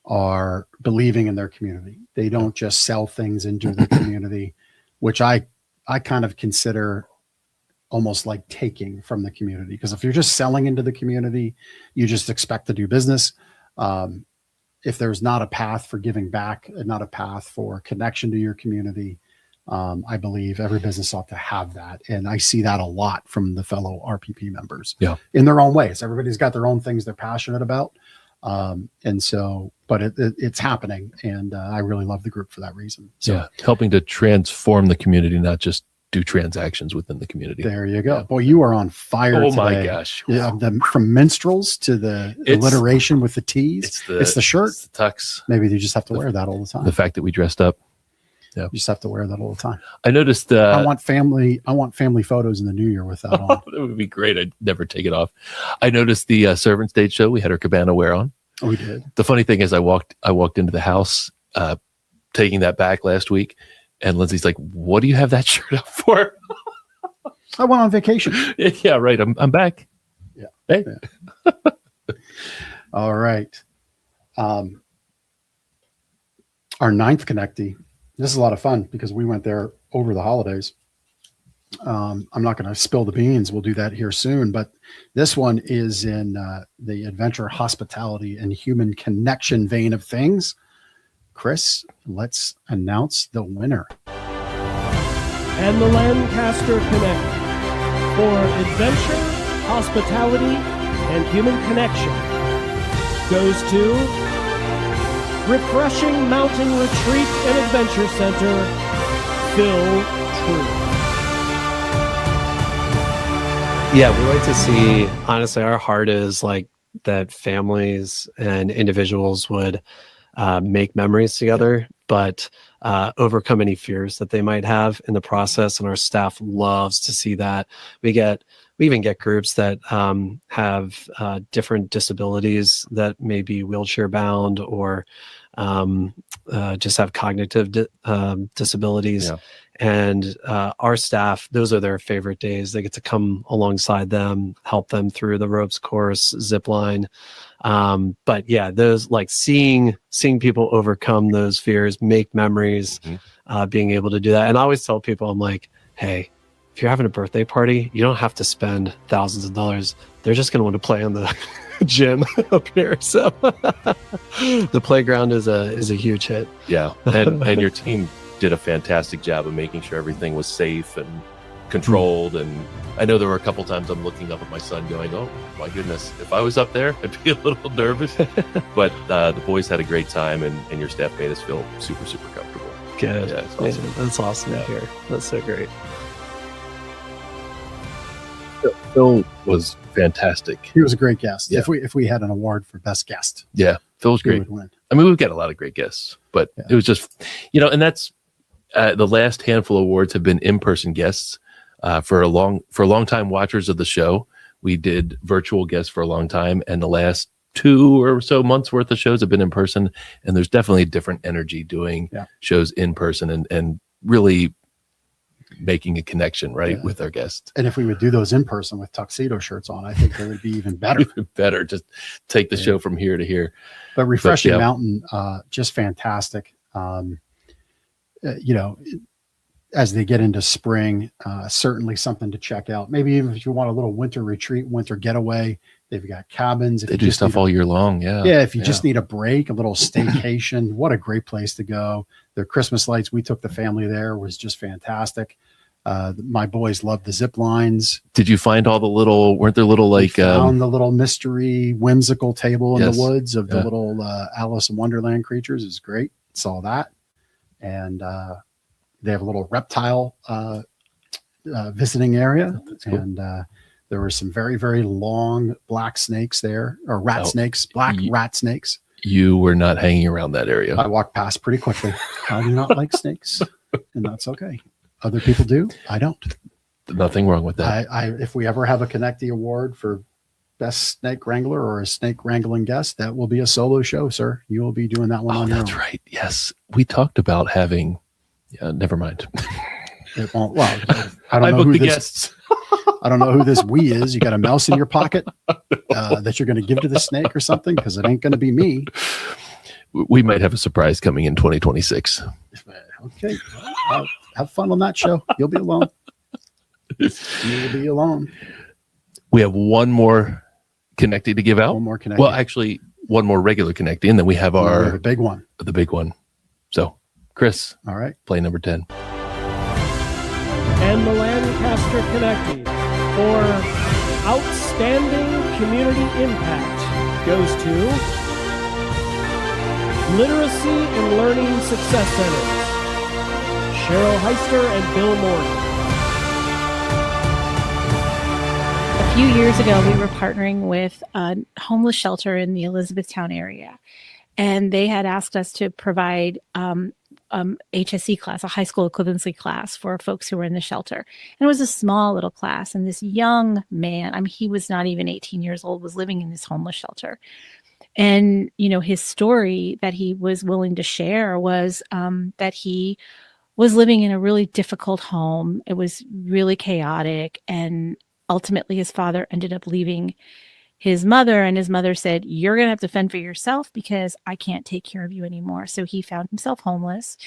are believing in their community. They don't just sell things into the community, which I kind of consider almost like taking from the community. Because if you're just selling into the community, you just expect to do business. If there's not a path for giving back and not a path for connection to your community, I believe every business ought to have that. And I see that a lot from the fellow RPP members in their own ways. Everybody's got their own things they're passionate about. And so, but it's happening. And I really love the group for that reason. So helping to transform the community, not just do transactions within the community. There you go. Boy, you are on fire today. My gosh. Yeah, from minstrels to the alliteration with the T's. It's the shirt. It's the tux. Maybe you just have to wear that all the time. The fact that we dressed up. Yeah. You just have to wear that all the time. I noticed I want family photos in the new year with that on. That would be great. I'd never take it off. I noticed the servant stage show. We had our cabana wear on. Oh, we did. The funny thing is I walked into the house taking that back last week, and Lindsay's like, "What do you have that shirt up for?" I went on vacation. Yeah, right. I'm back. Yeah. Hey. Yeah. All right. Our 9th connectee. This is a lot of fun because we went there over the holidays. I'm not going to spill the beans. We'll do that here soon. But this one is in the adventure, hospitality, and human connection vein of things. Chris, let's announce the winner. And the Lancaster Connect for adventure, hospitality, and human connection goes to Refreshing Mountain Retreat and Adventure Center, Phil True. Yeah, we like to see, honestly, our heart is like that families and individuals would make memories together, but overcome any fears that they might have in the process. And our staff loves to see that. We get we even get groups that have different disabilities that may be wheelchair bound or just have cognitive disabilities. Yeah. And our staff, those are their favorite days. They get to come alongside them, help them through the ropes course, zip line. But yeah, those like seeing people overcome those fears, make memories, being able to do that. And I always tell people, I'm like, hey, if you're having a birthday party, you don't have to spend thousands of dollars. They're just going to want to play on the gym up here. So the playground is a huge hit. Yeah. And your team did a fantastic job of making sure everything was safe and controlled. And I know there were a couple times I'm looking up at my son going, oh my goodness, if I was up there, I'd be a little nervous. But the boys had a great time, and your staff made us feel super, super comfortable. Good. Yeah, it's awesome. Man, that's awesome to hear. That's so great. Phil was fantastic. He was a great guest. Yeah. If we had an award for best guest, Yeah, Phil was he great. would win. I mean, we've got a lot of great guests, but it was just, and that's the last handful of awards have been in-person guests. For a long time watchers of the show, we did virtual guests for a long time, and the last 2 or so months worth of shows have been in person. And there's definitely a different energy doing shows in person and really making a connection with our guests. And if we would do those in person with tuxedo shirts on, I think they would be even better. Even better. Just take the show from here to here. But Refreshing Mountain, just fantastic. As they get into spring, certainly something to check out. Maybe even if you want a little winter retreat, winter getaway, they've got cabins. If They you do just stuff need all year long. Yeah. Yeah, if you just need a break, a little staycation, what a great place to go. Their Christmas lights, we took the family there, was just fantastic. My boys loved the zip lines. Did you find all the little, weren't there little We found the little mystery, whimsical table in the woods of the Yeah. little Alice in Wonderland creatures? It was great. Saw that. And they have a little reptile visiting area. Cool. And there were some very, very long black snakes there, or rat snakes, black rat snakes. You were not hanging around that area. I walked past pretty quickly. I do not like snakes, and that's okay. Other people do. I don't. Nothing wrong with that. If we ever have a Connectee Award for best snake wrangler or a snake wrangling guest, that will be a solo show, sir. You will be doing that one on your own. That's right. Yes. We talked about having, never mind. It won't, well, I don't know who this guests. I don't know who this we is. You got a mouse in your pocket that you're going to give to the snake or something, because it ain't going to be me. We might have a surprise coming in 2026. Okay. Have fun on that show. You'll be alone. You'll be alone. We have one more Connectee to give out. One more Connectee. Well, actually, one more regular Connectee, and then we have our big one. The big one. So, Chris. All right. Play number 10. And the Lancaster Connecties for outstanding community impact goes to Literacy and Learning Success Centers, Cheryl Heister and Bill Morgan. A few years ago, we were partnering with a homeless shelter in the Elizabethtown area, and they had asked us to provide HSE class, a high school equivalency class for folks who were in the shelter. And it was a small little class, and this young man, I mean, he was not even 18 years old, was living in this homeless shelter. And, his story that he was willing to share was that he was living in a really difficult home. It was really chaotic, and ultimately his father ended up leaving his mother, and his mother said, "You're going to have to fend for yourself because I can't take care of you anymore." So he found himself homeless,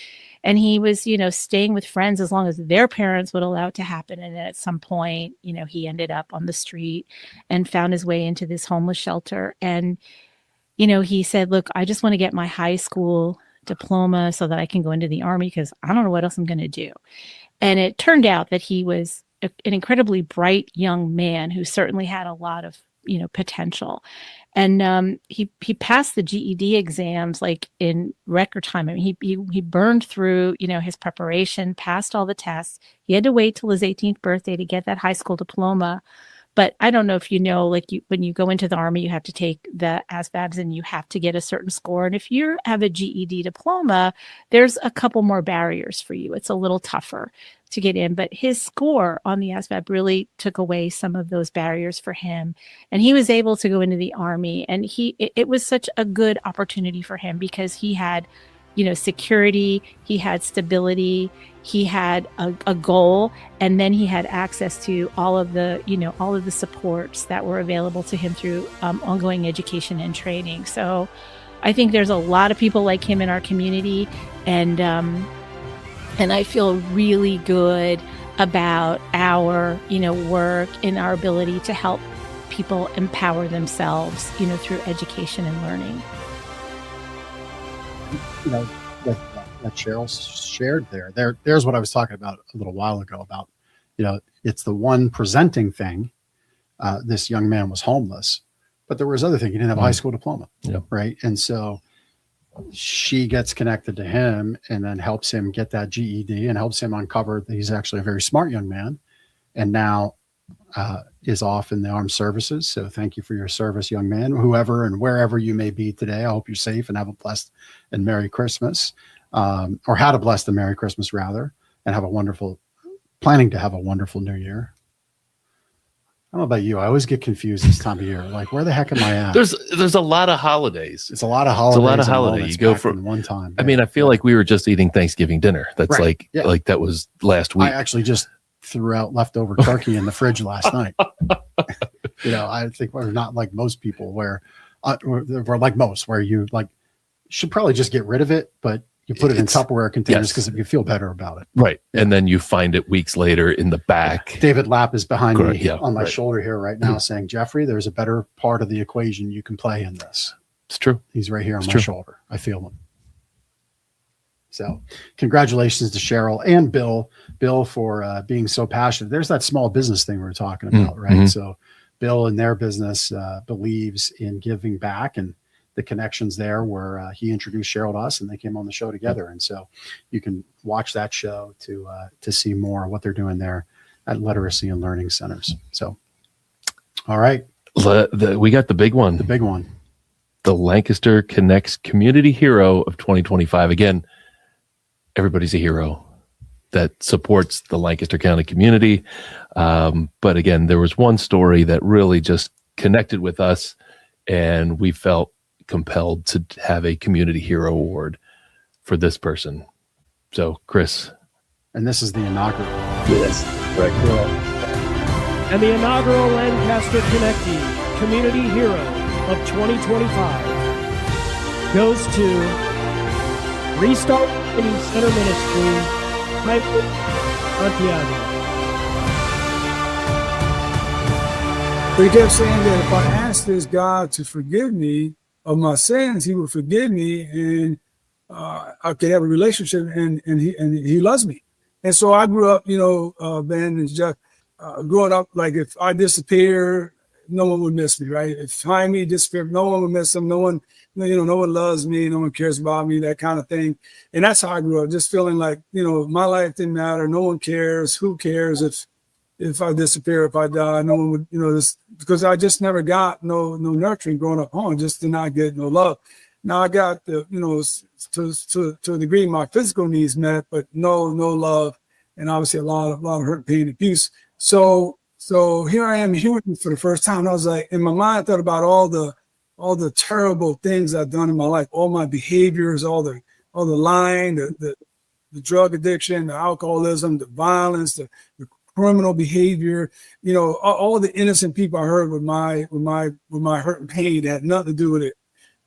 and he was, staying with friends as long as their parents would allow it to happen. And then at some point, he ended up on the street and found his way into this homeless shelter. And, he said, "Look, I just want to get my high school diploma so that I can go into the Army because I don't know what else I'm going to do." And it turned out that he was an incredibly bright young man who certainly had a lot of potential. And he passed the GED exams like in record time. I mean, he burned through, his preparation, passed all the tests. He had to wait till his 18th birthday to get that high school diploma. But I don't know if you know, like when you go into the Army, you have to take the ASVABs and you have to get a certain score. And if you have a GED diploma, there's a couple more barriers for you. It's a little tougher to get in, but his score on the ASVAB really took away some of those barriers for him. And he was able to go into the Army, and it was such a good opportunity for him because he had, security, he had stability, he had a goal, and then he had access to all of the supports that were available to him through ongoing education and training. So I think there's a lot of people like him in our community, and I feel really good about our, work and our ability to help people empower themselves, through education and learning. That Cheryl shared there's what I was talking about a little while ago about, it's the one presenting thing. This young man was homeless, but there was other thing. He didn't have a high school diploma. Yeah. Right. And so she gets connected to him and then helps him get that GED and helps him uncover that he's actually a very smart young man, and now is off in the armed services. So thank you for your service, young man, whoever and wherever you may be today. I hope you're safe and have a blessed and Merry Christmas, or had a blessed and Merry Christmas rather, and planning to have a wonderful New Year. I don't know about you. I always get confused this time of year. Like, where the heck am I at? There's a lot of holidays. It's a lot of holidays. It's a lot of holidays. You go for one time. I mean, I feel like we were just eating Thanksgiving dinner. That's Right. like that was last week. I actually just threw out leftover turkey in the fridge last night. I think we're not like most people where we're like most, where you should probably just get rid of it, but you put it in Tupperware containers because you feel better about it. Right. And then you find it weeks later in the back. David Lapp is behind me on my right. shoulder here right now saying, Jeffrey, there's a better part of the equation you can play in this. It's true. He's right here on my shoulder. I feel him. So congratulations to Cheryl and Bill for being so passionate. There's that small business thing we were talking about, right? Mm-hmm. So Bill and their business believes in giving back, and the connections there where he introduced Cheryl to us and they came on the show together. And so you can watch that show to see more of what they're doing there at Literacy and Learning Centers. So, all right. We got the big one. The big one. The Lancaster Connects Community Hero of 2025. Again, everybody's a hero that supports the Lancaster County community. But again, there was one story that really just connected with us, and we felt compelled to have a community hero award for this person. So, Chris. And this is the inaugural. Yes, right. And the inaugural Lancaster Connecties Community Hero of 2025 goes to Restart Community Center Ministry, Michael Santiago. He kept saying that if I asked this God to forgive me of my sins, he would forgive me, and I could have a relationship, and he loves me. And so I grew up, Ben and Jeff, growing up, like if I disappear, no one would miss me, right? If Jaime disappeared, no one would miss him. No one loves me. No one cares about me, that kind of thing. And that's how I grew up, just feeling like, my life didn't matter. No one cares. Who cares if I disappear, if I die? No one would, because I just never got no nurturing growing up home, just did not get no love. Now I got to a degree my physical needs met, but no love, and obviously a lot of hurt, pain, and abuse. So here I am hearing for the first time. And I was like, in my mind, I thought about all the terrible things I've done in my life, all my behaviors, all the lying, the drug addiction, the alcoholism, the violence, the criminal behavior, all the innocent people I heard with my hurt and pain that had nothing to do with it,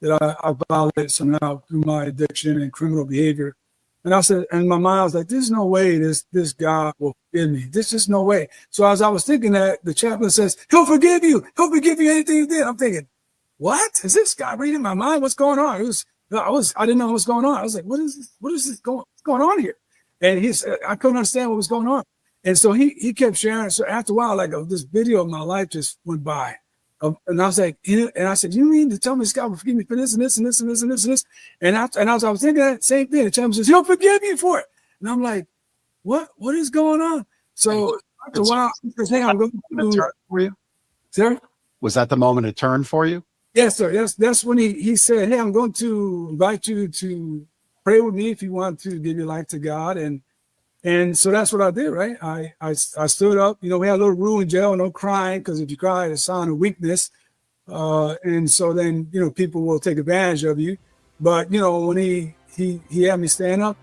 that I violated somehow through my addiction and criminal behavior. And I said, and in my mind, I was like, there's no way this God will forgive me. There's just no way. So as I was thinking that, the chaplain says, he'll forgive you anything you did. I'm thinking, what? Is this guy reading my mind? What's going on? I didn't know what was going on. I was like, what is this going on here? And I couldn't understand what was going on. And so he kept sharing. So after a while, this video of my life just went by. And I was like, and I said, you mean to tell me this God will forgive me for this and this and this and this and this and this? And as I was thinking that same thing, the chaplain says, he'll forgive you for it. And I'm like, what is going on? So after a while, I'm going for you. Sir? Was that the moment it turned for you? Yes, sir. That's when he said, "Hey, I'm going to invite you to pray with me if you want to give your life to God." And so that's what I did, right? I stood up. You know, we had a little rule in jail, no crying, because if you cry, it's a sign of weakness. And so then, you know, people will take advantage of you. But, you know, when he had me stand up,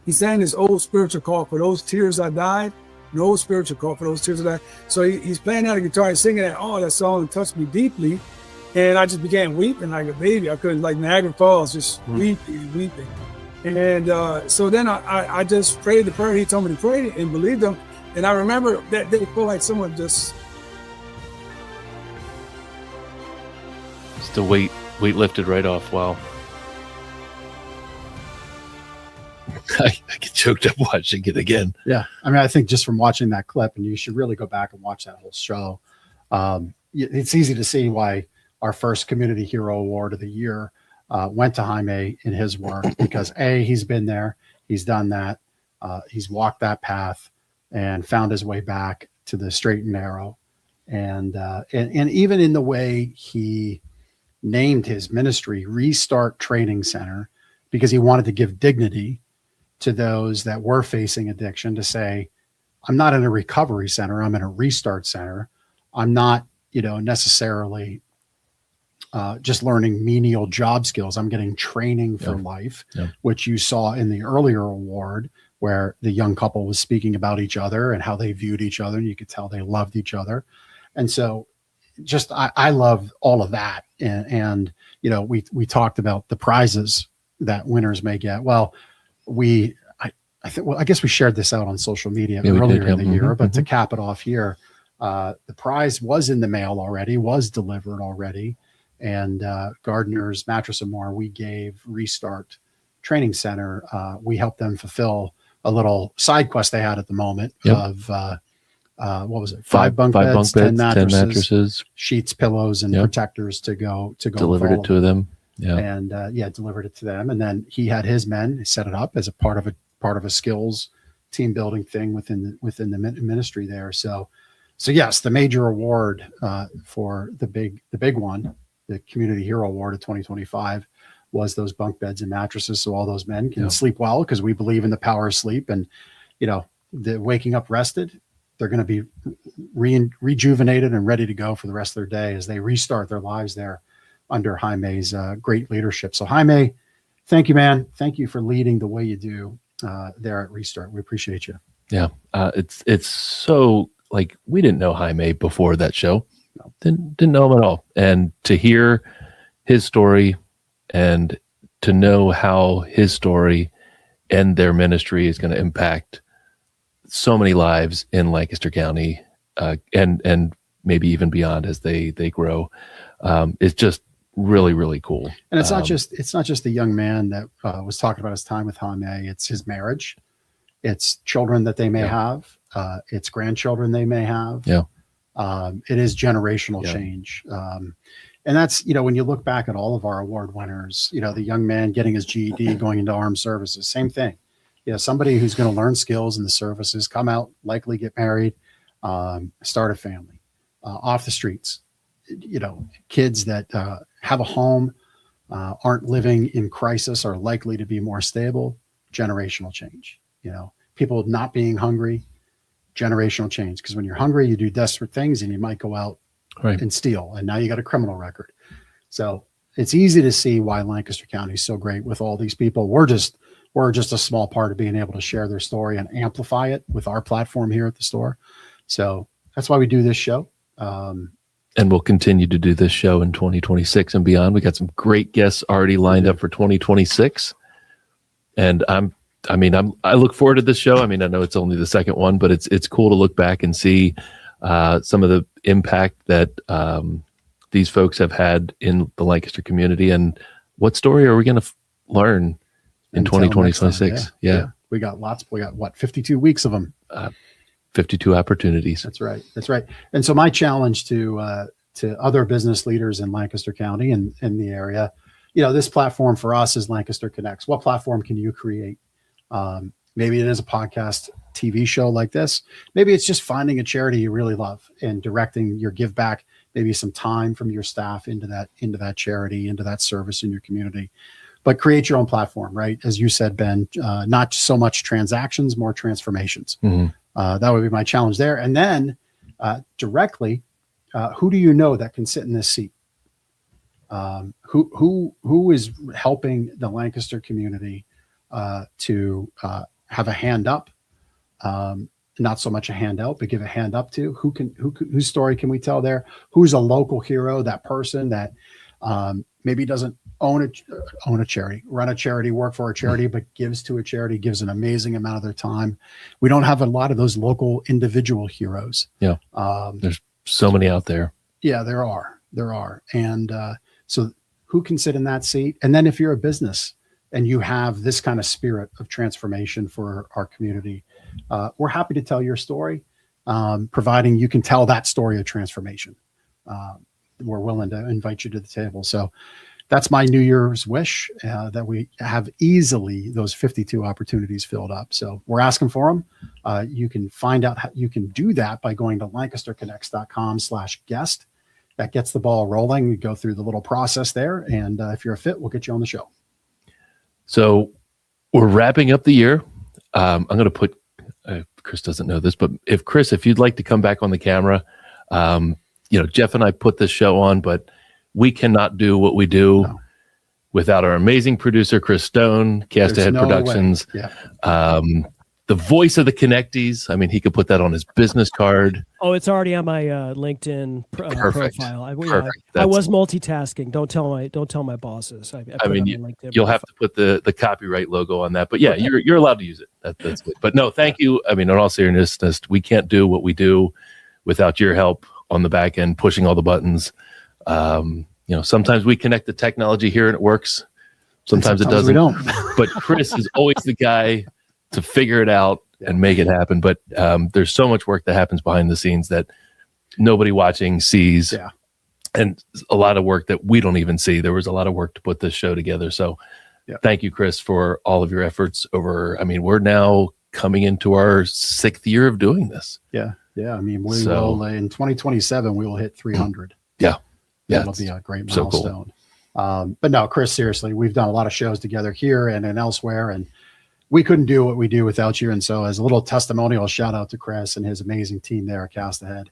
he sang this old spiritual call, "For those tears I died," an old spiritual call, "For those tears I died." So he's playing that guitar and singing that. Oh, that song touched me deeply. And I just began weeping like a baby. I couldn't, like Niagara Falls, just weeping. And so then I just prayed the prayer he told me to pray and believed him. And I remember that day, felt like someone just the weight lifted right off. Wow. I get choked up watching it again. Yeah. I mean, I think just from watching that clip, and you should really go back and watch that whole show. It's easy to see why our first Community Hero Award of the year went to Jaime in his work, because he's been there, he's done that, he's walked that path and found his way back to the straight and narrow. And even in the way he named his ministry Restart Training Center, because he wanted to give dignity to those that were facing addiction, to say, I'm not in a recovery center, I'm in a restart center. I'm not, necessarily just learning menial job skills. I'm getting training for life, which you saw in the earlier award, where the young couple was speaking about each other and how they viewed each other, and you could tell they loved each other. And so just, I love all of that. And we talked about the prizes that winners may get. Well, I guess we shared this out on social media earlier in the year, but to cap it off here, the prize was in the mail already, was delivered already. And Gardner's Mattress and More, we gave Restart Training Center. We helped them fulfill a little side quest they had at the moment of what was it? Five bunk beds, 10 mattresses, sheets, pillows, and protectors to go. Delivered it to them. Yeah. And delivered it to them. And then he had his men set it up as a part of a skills team building thing within the ministry there. So yes, the major award for the big one, the Community Hero Award of 2025, was those bunk beds and mattresses, so all those men can sleep well, because we believe in the power of sleep. And the waking up rested, they're going to be rejuvenated and ready to go for the rest of their day as they restart their lives there under Jaime's great leadership. So Jaime, thank you, man. Thank you for leading the way you do there at Restart. We appreciate you. Yeah. It's so, like, we didn't know Jaime before that show. No. Didn't know him at all. And to hear his story and to know how his story and their ministry is going to impact so many lives in Lancaster County, and maybe even beyond as they grow, it's just really, really cool. And it's not just the young man that was talking about his time with Jaime. It's his marriage, it's children that they may have, it's grandchildren they may have. It is generational change. And that's, when you look back at all of our award winners, the young man getting his GED, going into armed services, same thing. Somebody who's going to learn skills in the services, come out, likely get married, start a family, off the streets. Kids that have a home, aren't living in crisis, are likely to be more stable. Generational change. People not being hungry, generational change. Because when you're hungry, you do desperate things, and you might go out and steal, and now you got a criminal record. So it's easy to see why Lancaster County is so great with all these people. We're just a small part of being able to share their story and amplify it with our platform here at the store. So that's why we do this show. And we'll continue to do this show in 2026 and beyond. We got some great guests already lined up for 2026. And I look forward to this show. I mean, I know it's only the second one, but it's cool to look back and see some of the impact that these folks have had in the Lancaster community. And what story are we going to learn in 2026? Yeah. We got lots. We got 52 weeks of them. 52 opportunities. That's right. And so my challenge to other business leaders in Lancaster County and in the area, this platform for us is Lancaster Connects. What platform can you create Maybe it is a podcast TV show like this. Maybe it's just finding a charity you really love and directing your give back, maybe some time from your staff into that charity, into that service in your community. But create your own platform, right? As you said, Ben, not so much transactions, more transformations. That would be my challenge there. And then directly, who do you know that can sit in this seat? Who is helping the Lancaster community to have a hand up? Not so much a handout, but give a hand up to whose story can we tell there? Who's a local hero? That person that maybe doesn't own a charity, run a charity, work for a charity, but gives to a charity, gives an amazing amount of their time. We don't have a lot of those local individual heroes. Yeah. There's so many out there. Yeah, there are. And so who can sit in that seat? And then if you're a business and you have this kind of spirit of transformation for our community, we're happy to tell your story, providing you can tell that story of transformation. We're willing to invite you to the table. So that's my New Year's wish, that we have easily those 52 opportunities filled up. So we're asking for them. You can find out how you can do that by going to lancasterconnects.com/guest. That gets the ball rolling. You go through the little process there. And if you're a fit, we'll get you on the show. So we're wrapping up the year. I'm going to put, Chris doesn't know this, but if you'd like to come back on the camera, Jeff and I put this show on, but we cannot do what we do without our amazing producer, Chris Stone, Cast Ahead Productions, the voice of the Connecties. I mean, he could put that on his business card. Oh, it's already on my LinkedIn profile. I was multitasking. Don't tell my bosses. I mean, you'll have to put the copyright logo on that. But yeah, you're allowed to use it. That's good. But no, thank you. I mean, in all seriousness, we can't do what we do without your help on the back end, pushing all the buttons. Sometimes we connect the technology here and it works. Sometimes it doesn't. We don't. But Chris is always the guy to figure it out and make it happen. But there's so much work that happens behind the scenes that nobody watching sees. Yeah. And a lot of work that we don't even see. There was a lot of work to put this show together. So thank you, Chris, for all of your efforts we're now coming into our 6th year of doing this. Yeah. Yeah. I mean, we will in 2027, we will hit 300. Yeah. That'll be a great milestone. So cool. But no, Chris, seriously, we've done a lot of shows together here and elsewhere, and we couldn't do what we do without you. And so as a little testimonial shout out to Chris and his amazing team there at Cast Ahead.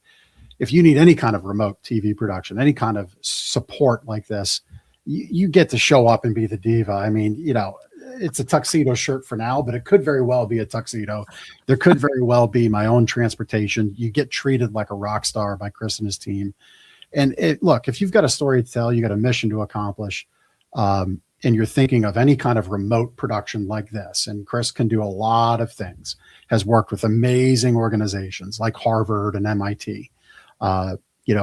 If you need any kind of remote TV production, any kind of support like this, you get to show up and be the diva. I mean, it's a tuxedo shirt for now, but it could very well be a tuxedo. There could very well be my own transportation. You get treated like a rock star by Chris and his team. And look, if you've got a story to tell, you got a mission to accomplish, and you're thinking of any kind of remote production like this, and Chris can do a lot of things, has worked with amazing organizations like Harvard and MIT.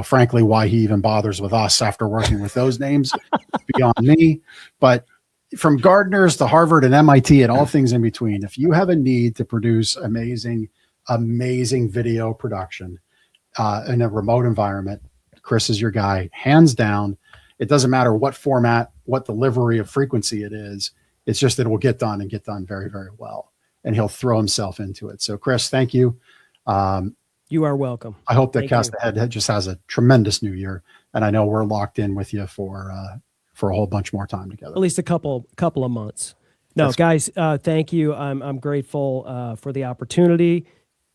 Frankly, why he even bothers with us after working with those names beyond me. But from Gardeners to Harvard and MIT and all things in between, if you have a need to produce amazing video production in a remote environment, Chris is your guy, hands down. It doesn't matter what format, what delivery of frequency it is. It's just that it will get done and get done very, very well. And he'll throw himself into it. So, Chris, thank you. You are welcome. I hope that Cast Ahead just has a tremendous new year. And I know we're locked in with you for a whole bunch more time together. At least a couple of months. No, guys, thank you. I'm grateful for the opportunity.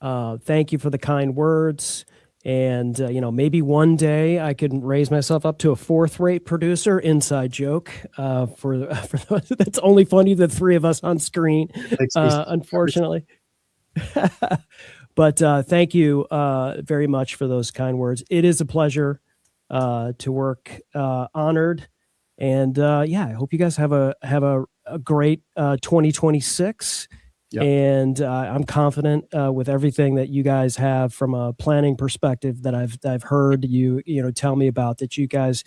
Thank you for the kind words. And, maybe one day I could raise myself up to a 4th-rate producer. Inside joke for those, that's only funny, the three of us on screen, unfortunately. But thank you very much for those kind words. It is a pleasure to work, honored. And I hope you guys have a great 2026. Yep. And I'm confident with everything that you guys have from a planning perspective that I've heard you tell me about, that you guys,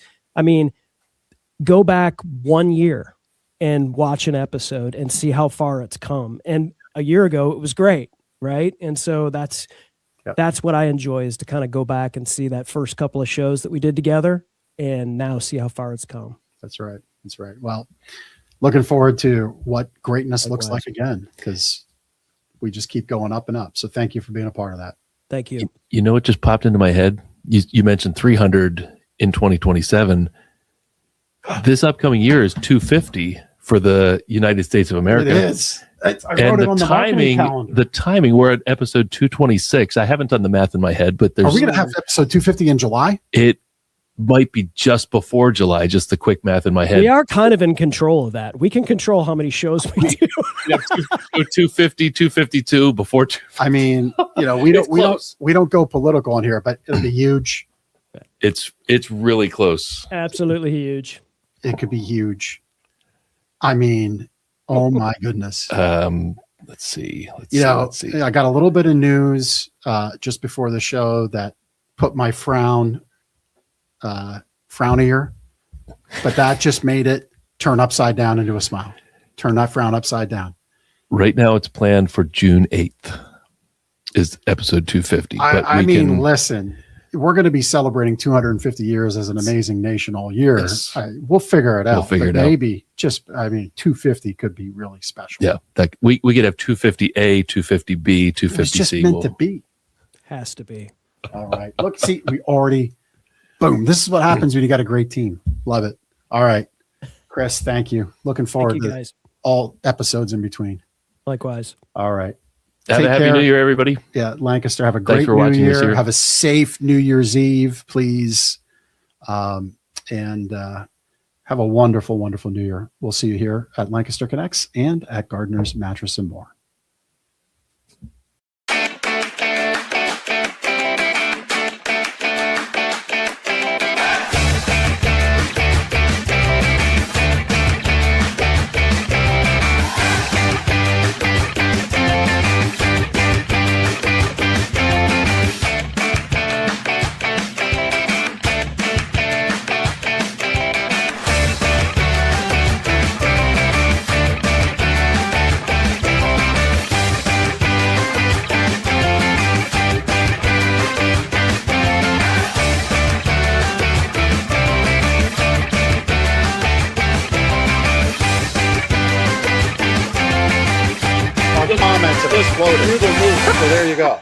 go back 1 year and watch an episode and see how far it's come. And a year ago it was great, right? And so that's what I enjoy, is to kind of go back and see that first couple of shows that we did together and now see how far it's come. That's right. Well, looking forward to what greatness looks like again, because we just keep going up and up. So thank you for being a part of that. Thank you. You know what just popped into my head? You mentioned 300 in 2027. This upcoming year is 250 for the United States of America. It is. I wrote And it the on the marketing calendar. timing, we're at episode 226. I haven't done the math in my head, but Are we going to have episode 250 in July? it might be just before July, just the quick math in my head. We are kind of in control of that. We can control how many shows we do. 250, 252 before. I mean, we don't go political on here, but it'll be huge. It's really close. Absolutely huge. It could be huge. I mean, oh my goodness. Let's see. Let's see. I got a little bit of news just before the show that put my frownier, but that just made it turn upside down into a smile. Turn that frown upside down. Right now, it's planned for June 8th. Is episode 250. I mean, listen. We're going to be celebrating 250 years as an amazing nation all year. Yes. We'll figure it out. We'll figure it out. Maybe 250 could be really special. Yeah, like we could have 250A, 250B, 250C. It's just meant to be. Has to be. All right. Look, see, we already, boom. This is what happens when you got a great team. Love it. All right. Chris, thank you. Looking forward Thank you, to guys. all episodes in between. Likewise. All right. Have Take a happy care. New Year, everybody. Yeah, Lancaster, have a Thanks great for New watching this Year. year. Have a safe New Year's Eve, please. And have a wonderful, wonderful New Year. We'll see you here at Lancaster Connects and at Gardner's Mattress and More. Comments of this floated through the roof. So there you go.